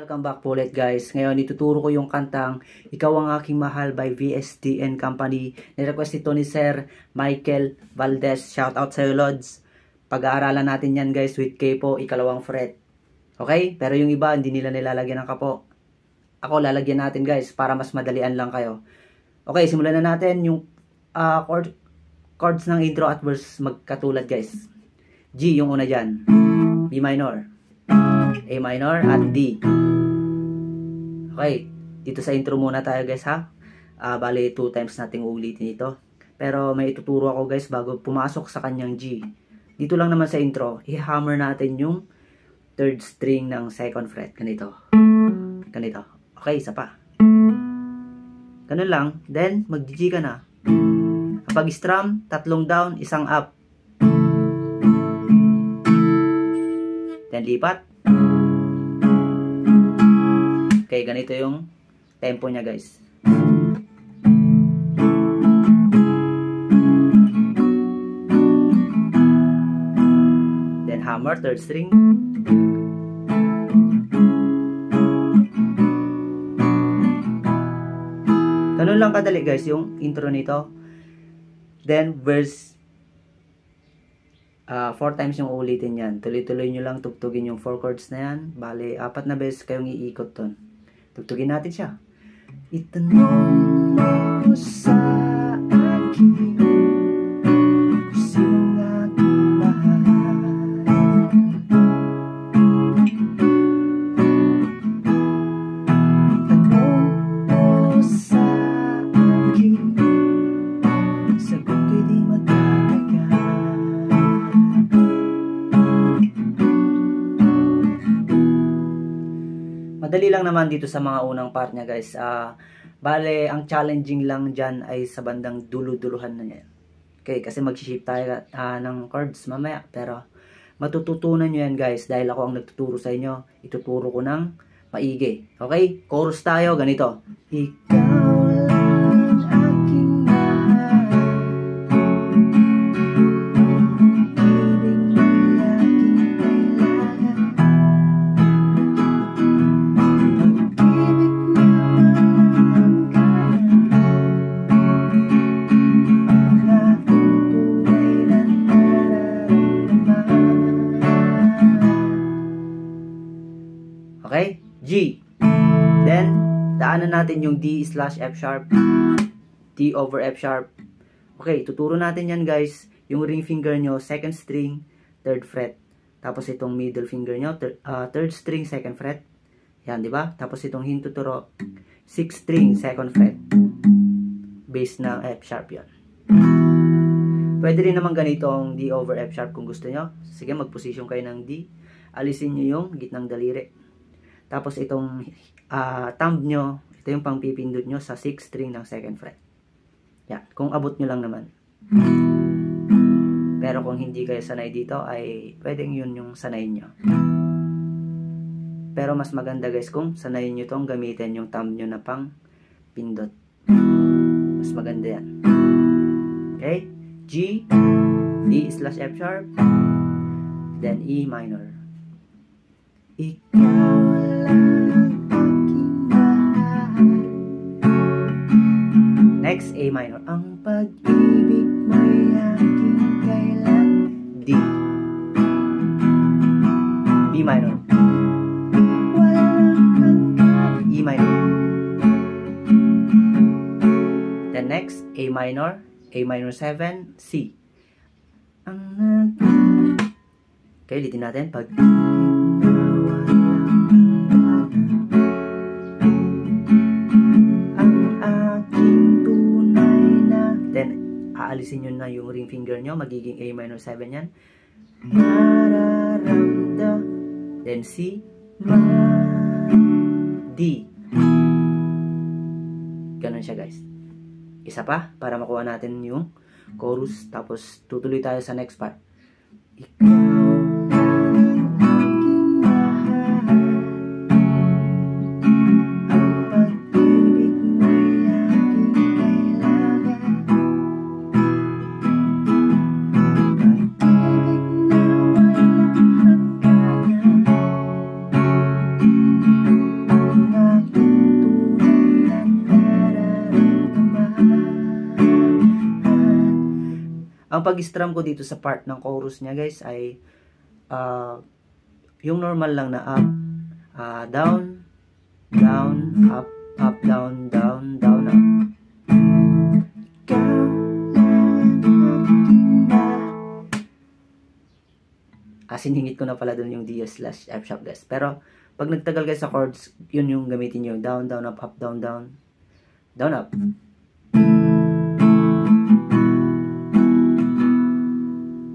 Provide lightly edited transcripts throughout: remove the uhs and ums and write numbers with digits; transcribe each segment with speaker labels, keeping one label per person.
Speaker 1: Welcome back po ulit guys. Ngayon ituturo ko yung kantang Ikaw Ang Aking Mahal by VST and Company. Nirequest ito ni Sir Michael Valdez. Shout out sa iyo, Lods. Pag-aaralan natin yan guys with K po, ikalawang fret. Okay? Pero yung iba hindi nila nilalagyan ng kapo. Ako lalagyan natin guys para mas madalian lang kayo. Okay, simulan na natin yung chords ng intro at verse magkatulad guys. G yung una dyan. B minor, A minor at D. Okay, dito sa intro muna tayo guys ha. Bali 2 times nating uulitin ito. Pero may ituturo ako guys bago pumasok sa kanyang G. Dito lang naman sa intro, i-hammer natin yung 3rd string ng 2nd fret. Ganito. Ganito. Okay, isa pa. Ganun lang. Then, mag-G ka na. Kapag strum, 3 down, 1 up. Then, lipat. Okay, ganito yung tempo niya guys. Then hammer, 3rd string. Ganun lang kadali guys yung intro nito. Then verse 4 times yung ulitin yan. Tuloy-tuloy nyo lang tugtugin yung 4 chords na yan. Bale, 4 na beses kayong iikot ton. Tugtugin natin siya. Itanong mo sa akin kung sino aking mahal. Itanong mo sa akin, sagot ko'y di magtatagal. Madali lang naman dito sa mga unang part niya guys. Bale, ang challenging lang dyan ay sa bandang dulo-duluhan na yan. Okay, kasi mag-shift tayo ng chords mamaya. Pero matututunan nyo yan guys dahil ako ang nagtuturo sa inyo. Ituturo ko ng maigi. Okay, chorus tayo. Ganito. Ikaw lang aking mahal, okay? G. Then, daanan natin yung D/F sharp. D over F sharp. Okay, tuturo natin yan guys. Yung ring finger nyo, 2nd string, 3rd fret. Tapos itong middle finger nyo, 3rd string, 2nd fret. Yan, di ba? Tapos itong hintuturo, 6th string, 2nd fret. Base ng F sharp yan. Pwede rin naman ganito ang D over F sharp kung gusto nyo. Sige, mag-position kayo ng D. Alisin nyo yung gitnang daliri. Tapos itong thumb nyo, ito yung pangpipindot nyo sa 6th string ng 2nd fret. Yan, kung abot nyo lang naman. Pero kung hindi kayo sanay dito, ay pwedeng yun yung sanay nyo. Pero mas maganda guys kung sanayin nyo itong gamitin yung thumb nyo na pang pindot. Mas maganda yan. Okay? G, D/F sharp, then E minor. Ikaw lang aking mahal. Next, A minor. Ang pag-ibig mo'y aking kailan. D. B minor. E minor. Then next, A minor. A minor 7, C. Ang Okay, ulitin natin. Pag ang aking tunay na, then aalisin nyo na yung ring finger nyo, magiging A minor 7 yan. Nararamda, then C, D. Ganun siya guys. Isa pa para makuha natin yung chorus, tapos tutuloy tayo sa next part. Ikaw ang pag-strum ko dito sa part ng chorus niya guys ay yung normal lang na up, down, down, up, up, down, down, down, up. Siningit ko na pala dun yung D slash F sharp guys. Pero pag nagtagal guys sa chords, yun yung gamitin nyo. Down, down, up, down, down, down, up.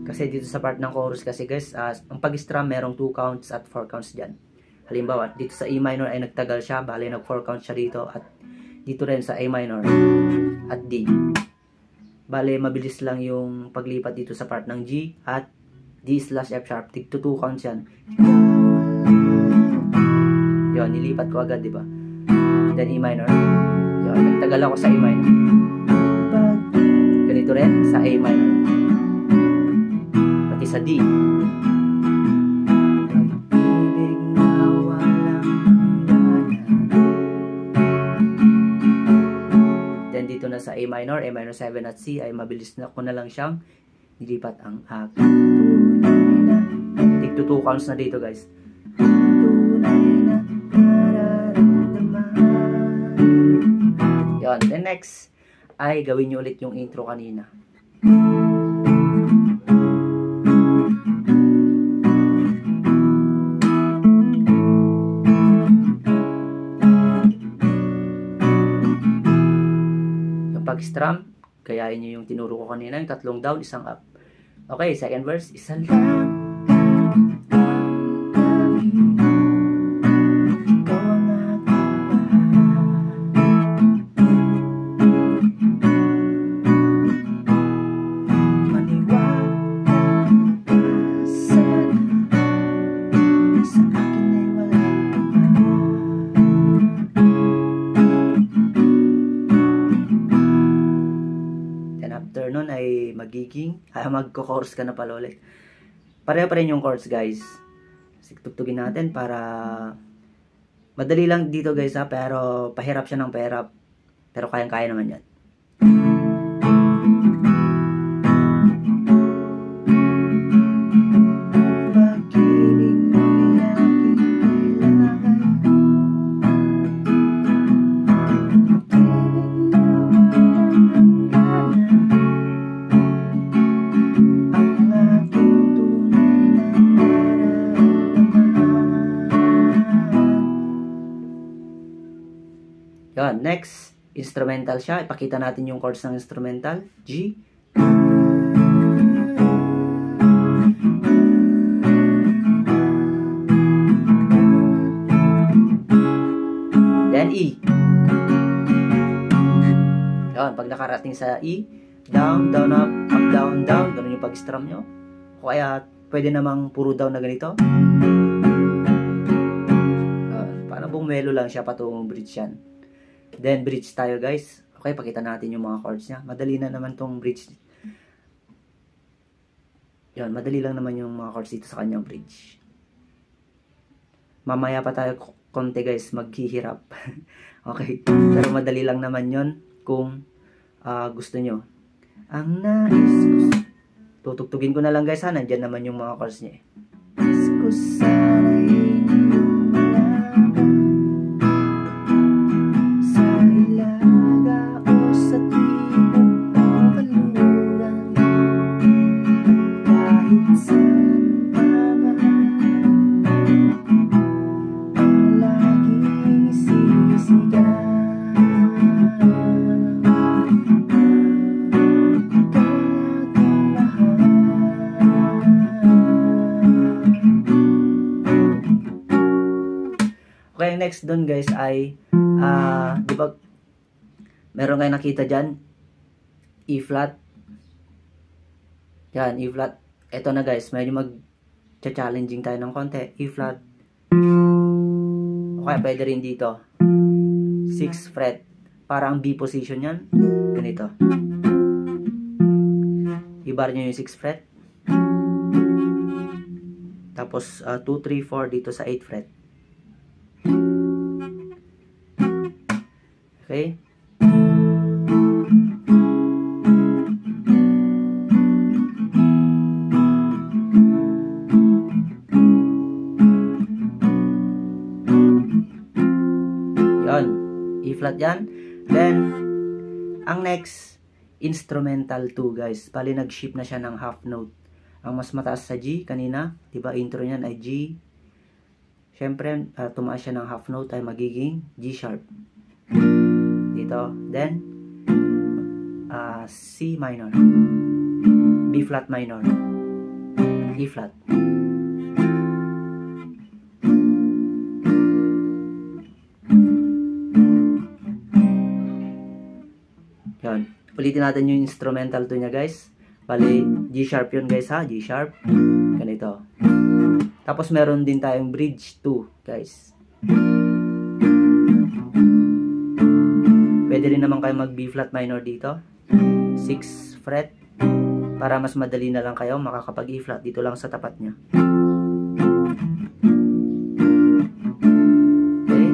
Speaker 1: Kasi dito sa part ng chorus kasi guys, ang pag-strum merong 2 counts at 4 counts dyan. Halimbawa, dito sa E minor ay nagtagal siya, bali nag 4 counts siya dito, at dito rin sa A minor at D. Bali, mabilis lang yung paglipat dito sa part ng G at D slash F sharp. Tigto 2 counts yan. Yun, nilipat ko agad, diba? Then E minor. Yun, nagtagal ako sa A minor. Ganito rin sa A minor. Pati sa D. Then dito na sa A minor 7 at C ay mabilis na ko na lang siyang nilipat ang aking tunay na. Tigto 2 counts na dito guys. Tunay na nararamdaman. Yun. Then next ay gawin nyo ulit yung intro kanina. Pag-strum, gayahin nyo yung tinuro ko kanina, yung 3 down, 1 up. Okay, second verse. Isa lang ikaw ang aking maniwala sana sa akin ay wala. After nun ay magiging magko-chorus ka na pala ulit. Pareho pa rin yung chords guys. Tugtugin natin para madali lang dito guys ha, pero pahirap siya ng pahirap. Pero kayang-kaya naman yan. Yan, next, instrumental siya. Ipakita natin yung chords ng instrumental. G. Then E. Yan, pag nakarating sa E, down, down, up, down, down. Ganun yung pag-strum nyo. O kaya, pwede namang puro down na ganito. Parang bumelo lang siya patungong bridge yan. Then, bridge tayo guys. Okay, pakita natin yung mga chords niya. Madali na naman tong bridge. Yan, madali lang naman yung mga chords dito sa kanyang bridge. Mamaya pa tayo konti guys, maghihirap. Okay, pero madali lang naman yon kung gusto nyo. Ang nais ko, tutugtugin ko na lang guys ha, nandyan naman yung mga chords niya. Nais ko sana'y saan pa Okay, next dun guys ay, di ba, meron kayo nakita dyan, E flat. Yan, E flat. Ito na guys, medyo mag-challenging tayo ng konti. E flat. Okay, pwede rin dito. 6th fret. Parang B position yan. Ganito. I-bar nyo yung 6th fret. Tapos, 2, 3, 4 dito sa 8th fret. Okay? Yon. E flat yan. Then, ang next, instrumental 2 guys. Bali, nag-shift na siya ng half note. Ang mas mataas sa G kanina, diba intro niyan ay G. Siyempre, tumaas siya ng half note ay magiging G sharp. Dito. Then, C minor. B flat minor. E flat. Yan. Ulitin natin yung instrumental 2 niya guys. Bali, G sharp yun guys ha. G sharp. Ganito. Tapos meron din tayong bridge 2 guys. Pwede rin naman kayo mag B flat minor dito. 6th fret. Para mas madali na lang kayo makakapag E flat dito lang sa tapat niya. Okay.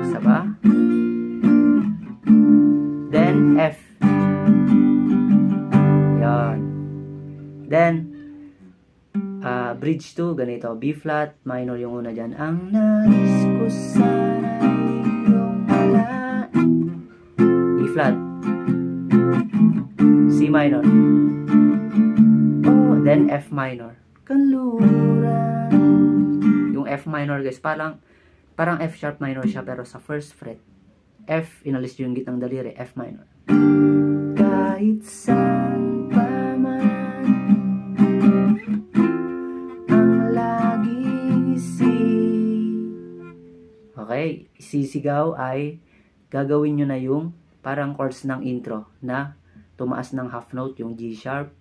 Speaker 1: Isa ba? Then F. Yan. Then bridge 2 ganito. B flat minor yung una dyan. Ang nais ko sana iyong malain. E flat. C minor. Oh, then F minor. Kanluran. Yung F minor guys, parang F sharp minor siya pero sa first fret. F, inalis yung gitnang daliri, F minor. Kahit saan pa man ang laging okay, sisigaw ay gagawin nyo na yung parang chords ng intro na tumaas ng half note, yung G sharp,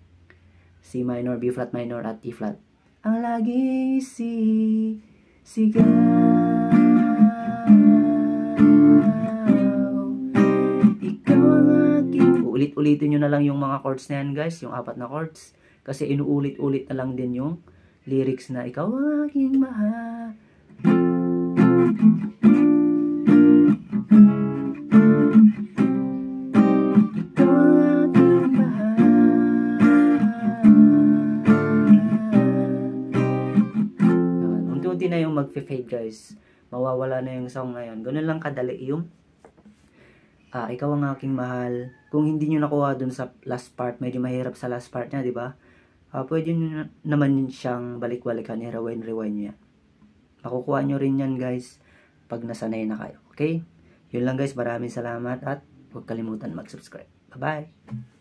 Speaker 1: C minor, B flat minor, at E flat. Ang laging sigaw. Ulit-ulitin nyo na lang yung mga chords na yan guys, yung 4 na chords. Kasi inuulit-ulit na lang din yung lyrics na ikaw ang aking mahal. Ikaw ang aking mahal. Unti-unti na yung mag-fade guys. Mawawala na yung song na yun. Ganun lang kadali yung ikaw ang aking mahal. Kung hindi nyo nakuha dun sa last part, medyo mahirap sa last part niya, di ba? Pwede nyo naman siyang balik-balikan, i-rewind nyo yan. Makukuha nyo rin yan guys, pag nasanay na kayo. Okay? Yun lang guys, maraming salamat at huwag kalimutan mag-subscribe. Bye-bye!